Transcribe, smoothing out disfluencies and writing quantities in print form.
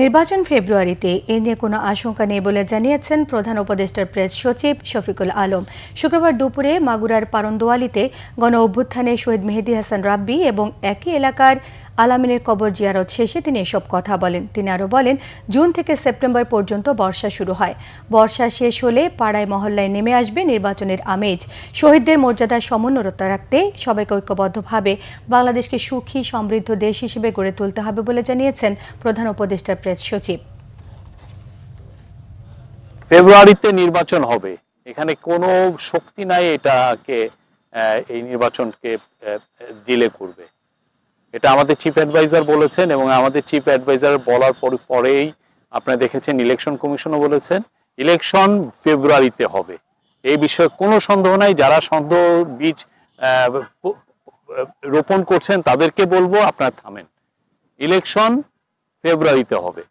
নির্বাচন ফেব্রুয়ারিতে এ নিয়ে কোনো আশঙ্কা নেই বলে জানিয়েছেন প্রধান উপদেষ্টার প্রেস সচিব শফিকুল আলম। শুক্রবার দুপুরে মাগুরার পারন্দোয়ালিতে গণ অভ্যুত্থানে শহীদ মেহেদী হাসান রাব্বি এবং একই এলাকার আলামিনের কবর জিয়ারত শেষে তিনি এসব কথা বলেন। তিনি আরও বলেন, জুন থেকে সেপ্টেম্বর পর্যন্ত বর্ষা শুরু হয়। বর্ষা শেষ হলে পাড়ায় মহল্লায় নেমে আসবে নির্বাচনের আমেজ। শহীদদের মর্যাদা সমুন্নত রাখতে সবাইকে ঐক্যবদ্ধভাবে বাংলাদেশকে সুখী সমৃদ্ধ দেশ হিসেবে গড়ে তুলতে হবে বলে জানিয়েছেন প্রধান উপদেষ্টার প্রেস সচিব। ফেব্রুয়ারিতে নির্বাচন হবে, এখানে কোনো শক্তি নাই এটাকে এই নির্বাচনকে ডিলে করবে। এটা আমাদের চিফ অ্যাডভাইজার বলেছেন এবং আমাদের চিফ অ্যাডভাইজার বলার পরেই আপনারা দেখেছেন ইলেকশন কমিশনও বলেছেন ইলেকশন ফেব্রুয়ারিতে হবে। এই বিষয়ে কোনো সন্দেহ নাই। যারা সন্দেহ বীজ রোপণ করছেন তাদেরকে বলবো আপনারা থামেন। ইলেকশন ফেব্রুয়ারিতে হবে।